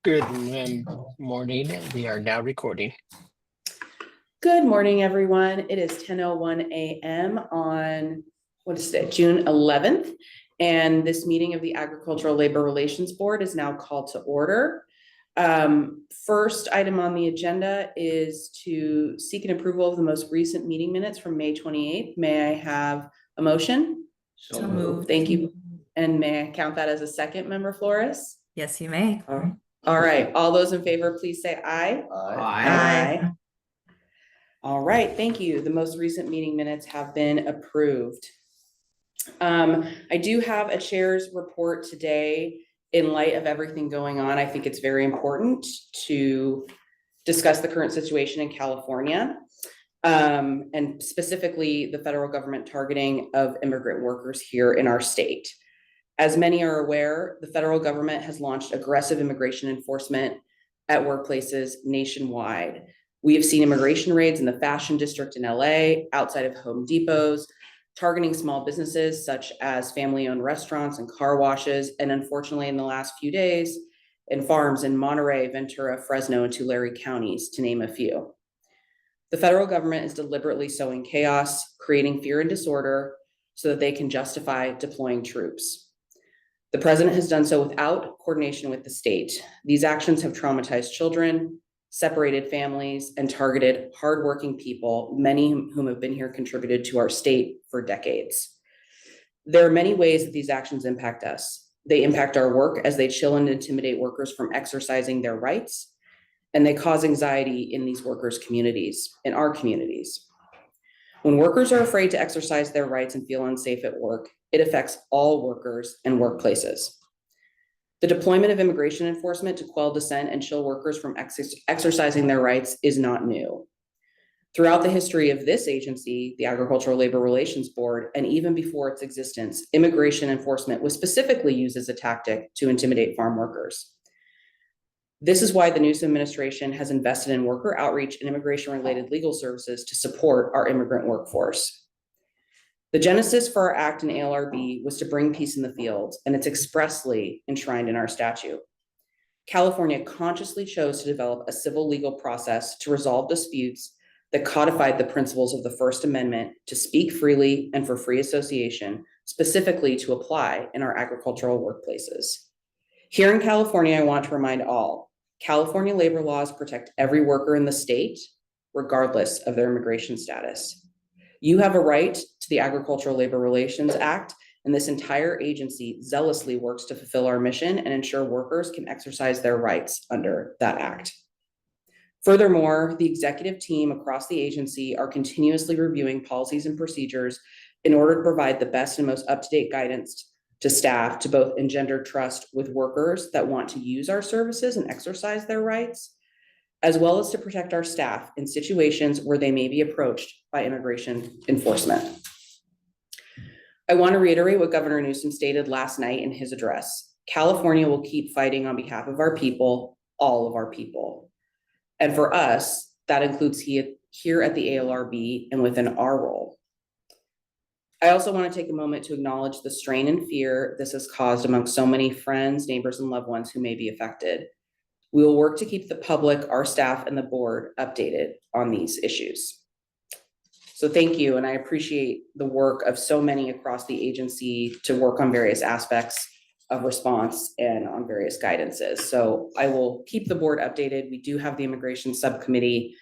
Good morning. We are now recording. Good morning, everyone. It is 10:01 a.m. on, what is it, June 11th. And this meeting of the Agricultural Labor Relations Board is now called to order. First item on the agenda is to seek an approval of the most recent meeting minutes from May 28th. May I have a motion? So moved. Thank you. And may I count that as a second, Member Flores? Yes, you may. All right. All those in favor, please say aye. Aye. All right, thank you. The most recent meeting minutes have been approved. I do have a chair's report today. In light of everything going on, I think it's very important to discuss the current situation in California, and specifically the federal government targeting of immigrant workers here in our state. As many are aware, the federal government has launched aggressive immigration enforcement at workplaces nationwide. We have seen immigration raids in the fashion district in LA, outside of Home Depots, targeting small businesses such as family-owned restaurants and car washes, and unfortunately in the last few days, in farms in Monterey, Ventura, Fresno, and Tulare counties, to name a few. The federal government is deliberately sowing chaos, creating fear and disorder so that they can justify deploying troops. The president has done so without coordination with the state. These actions have traumatized children, separated families, and targeted hardworking people, many whom have been here contributed to our state for decades. There are many ways that these actions impact us. They impact our work as they chill and intimidate workers from exercising their rights, and they cause anxiety in these workers' communities, in our communities. When workers are afraid to exercise their rights and feel unsafe at work, it affects all workers and workplaces. The deployment of immigration enforcement to quell dissent and chill workers from exercising their rights is not new. Throughout the history of this agency, the Agricultural Labor Relations Board, and even before its existence, immigration enforcement was specifically used as a tactic to intimidate farm workers. This is why the Newsom administration has invested in worker outreach and immigration-related legal services to support our immigrant workforce. The genesis for our act in ALRB was to bring peace in the fields, and it's expressly enshrined in our statute. California consciously chose to develop a civil legal process to resolve disputes that codified the principles of the First Amendment to speak freely and for free association, specifically to apply in our agricultural workplaces. Here in California, I want to remind all, California labor laws protect every worker in the state, regardless of their immigration status. You have a right to the Agricultural Labor Relations Act, and this entire agency zealously works to fulfill our mission and ensure workers can exercise their rights under that act. Furthermore, the executive team across the agency are continuously reviewing policies and procedures in order to provide the best and most up-to-date guidance to staff to both engender trust with workers that want to use our services and exercise their rights, as well as to protect our staff in situations where they may be approached by immigration enforcement. I want to reiterate what Governor Newsom stated last night in his address. California will keep fighting on behalf of our people, all of our people. And for us, that includes here at the ALRB and within our role. I also want to take a moment to acknowledge the strain and fear this has caused among so many friends, neighbors, and loved ones who may be affected. We will work to keep the public, our staff, and the board updated on these issues. So thank you, and I appreciate the work of so many across the agency to work on various aspects of response and on various guidances. So I will keep the board updated. We do have the immigration subcommittee,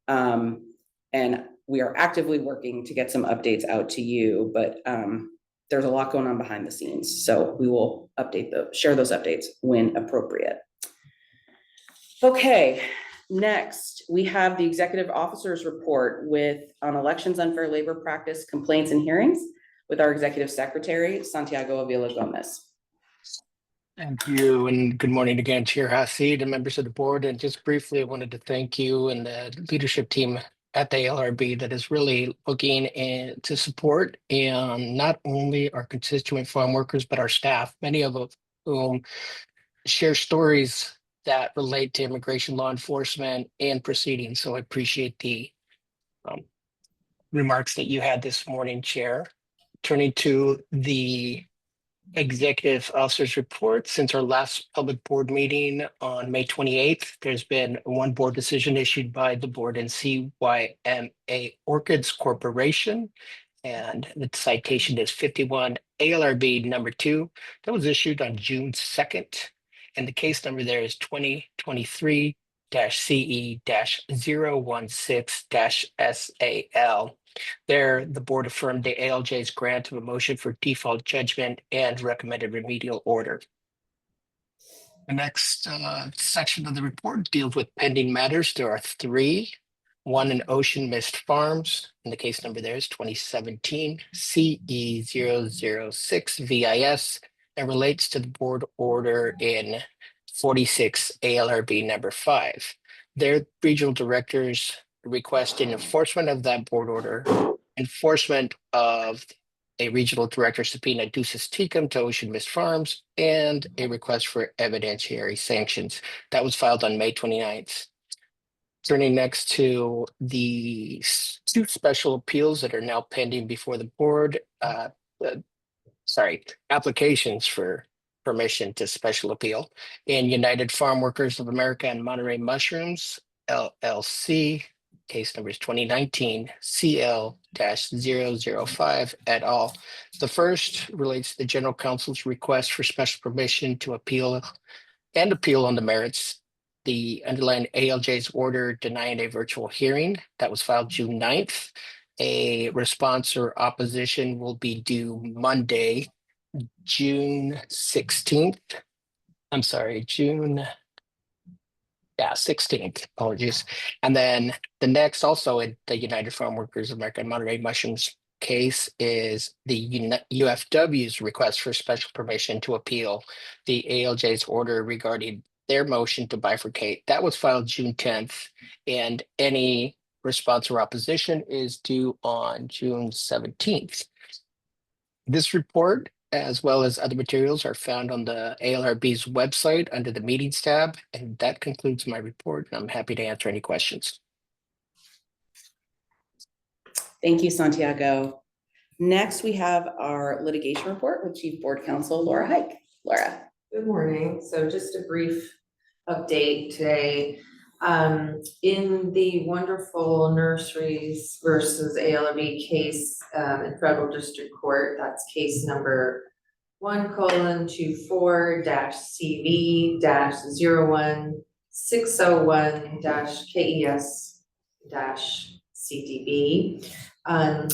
and we are actively working to get some updates out to you, but there's a lot going on behind the scenes. So we will share those updates when appropriate. Okay, next we have the executive officer's report on elections, unfair labor practice, complaints, and hearings with our executive secretary, Santiago Avila Gomez. Thank you, and good morning again, Chair Hasid and members of the board. And just briefly, I wanted to thank you and the leadership team at the ALRB that is really looking to support and not only our constituent farm workers, but our staff, many of whom share stories that relate to immigration law enforcement and proceedings. So I appreciate the remarks that you had this morning, Chair. Turning to the Executive officers report. Since our last public board meeting on May 28th, there's been one board decision issued by the board in CYMA Orchids Corporation. And the citation is 51 ALRB number 2 that was issued on June 2nd. And the case number there is 2023-CE-016-SAL. There, the board affirmed the ALJ's grant of a motion for default judgment and recommended remedial order. The next section of the report deals with pending matters. There are 3. One in Ocean Mist Farms, and the case number there is 2017 CE006 VIS, and relates to the board order in 46 ALRB number 5. Their regional directors requested enforcement of that board order, enforcement of a regional director subpoena Ducis Tecum to Ocean Mist Farms, and a request for evidentiary sanctions. That was filed on May 29th. Turning next to the 2 special appeals that are now pending before the board. Applications for permission to special appeal in United Farm Workers of America and Monterey Mushrooms, LLC. Case numbers 2019 CL-005 et al. The first relates to the general counsel's request for special permission to appeal on the merits the underlying ALJ's order denying a virtual hearing that was filed June 9th. A response or opposition will be due Monday, June 16th. I'm sorry, June 16th, apologies. And then the next, also in the United Farm Workers of America and Monterey Mushrooms case, is the UFW's request for special permission to appeal the ALJ's order regarding their motion to bifurcate. That was filed June 10th, and any response or opposition is due on June 17th. This report, as well as other materials, are found on the ALRB's website under the meetings tab. And that concludes my report, and I'm happy to answer any questions. Thank you, Santiago. Next, we have our litigation report with Chief Board Counsel Laura Hike. Laura. Good morning. So just a brief update today. In the wonderful Nurseries versus ALRB case in Federal District Court, that's case number 1:4-CV-01601-KES-CDB. On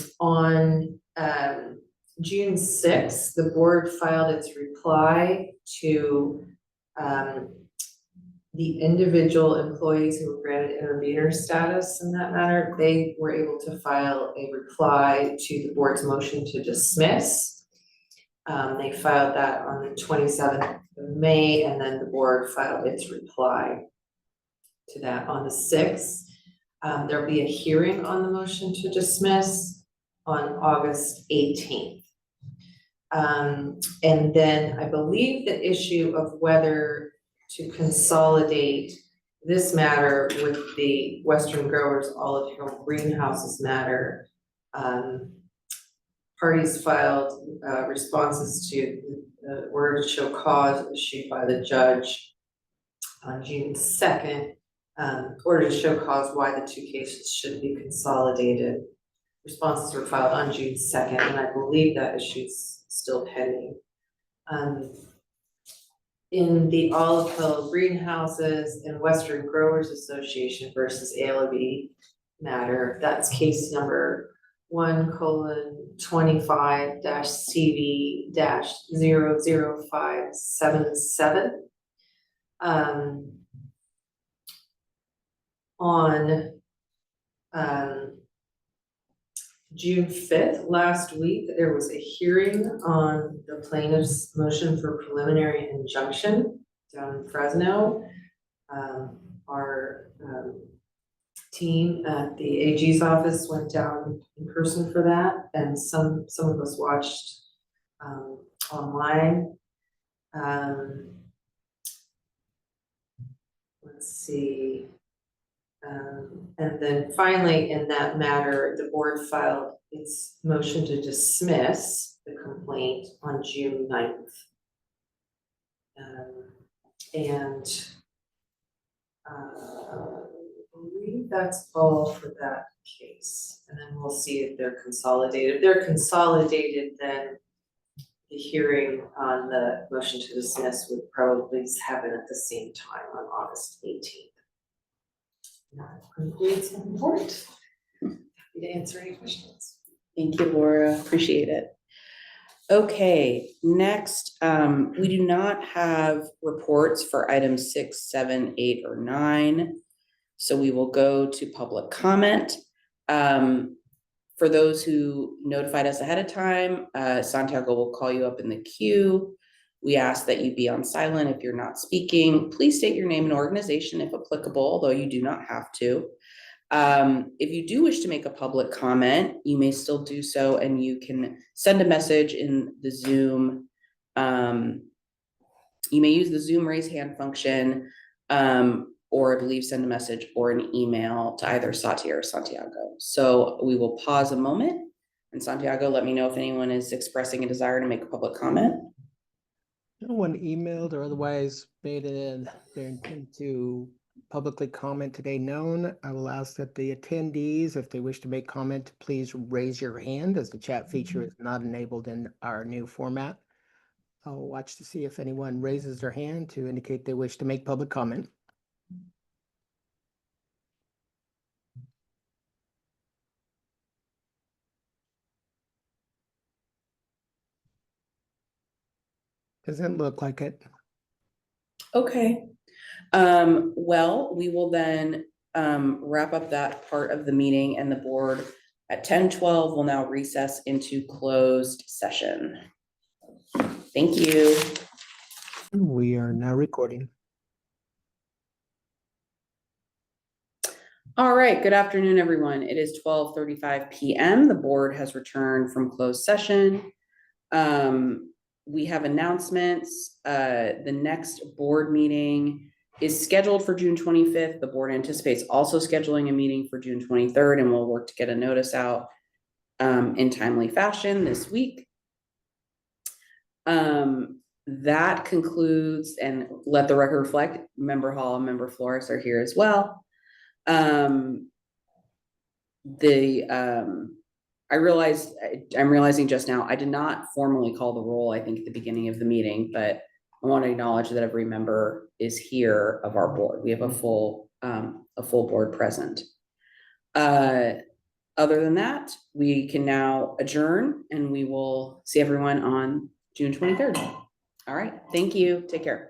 June 6th, the board filed its reply to the individual employees who were granted intervener status in that matter. They were able to file a reply to the board's motion to dismiss. They filed that on the 27th of May, and then the board filed its reply to that on the 6th. There'll be a hearing on the motion to dismiss on August 18th. And then I believe the issue of whether to consolidate this matter with the Western Growers Olive Hill Greenhouses matter. Parties filed responses to the order to show cause issued by the judge on June 2nd. Order to show cause why the 2 cases should be consolidated. Responses were filed on June 2nd, and I believe that issue's still pending. In the Olive Hill Greenhouses and Western Growers Association versus ALRB matter, that's case number 1:25-CV-00577. On June 5th, last week, there was a hearing on the plaintiff's motion for preliminary injunction down in Fresno. Our team at the AG's office went down in person for that, and some of us watched online. Let's see. And then finally, in that matter, the board filed its motion to dismiss the complaint on June 9th. And I believe that's all for that case. And then we'll see if they're consolidated. If they're consolidated, then the hearing on the motion to dismiss would probably happen at the same time on August 18th. That concludes the report. Happy to answer any questions. Thank you, Laura. Appreciate it. Okay, next, we do not have reports for items 6, 7, 8, or 9. So we will go to public comment. For those who notified us ahead of time, Santiago will call you up in the queue. We ask that you be on silent if you're not speaking. Please state your name and organization if applicable, although you do not have to. If you do wish to make a public comment, you may still do so, and you can send a message in the Zoom. You may use the Zoom raise hand function, or I believe send a message or an email to either Satya or Santiago. So we will pause a moment, and Santiago, let me know if anyone is expressing a desire to make a public comment. No one emailed or otherwise made their intent to publicly comment today known. I will ask that the attendees, if they wish to make comment, please raise your hand, as the chat feature is not enabled in our new format. I'll watch to see if anyone raises their hand to indicate they wish to make public comment. Doesn't look like it. Okay. Well, we will then wrap up that part of the meeting, and the board at 10:12 will now recess into closed session. Thank you. We are now recording. All right, good afternoon, everyone. It is 12:35 p.m. The board has returned from closed session. We have announcements. The next board meeting is scheduled for June 25th. The board anticipates also scheduling a meeting for June 23rd, and we'll work to get a notice out in timely fashion this week. That concludes, and let the record reflect, Member Hall and Member Flores are here as well. I'm realizing just now, I did not formally call the roll, I think, at the beginning of the meeting, but I want to acknowledge that every member is here of our board. We have a full board present. Other than that, we can now adjourn, and we will see everyone on June 23rd. All right, thank you. Take care.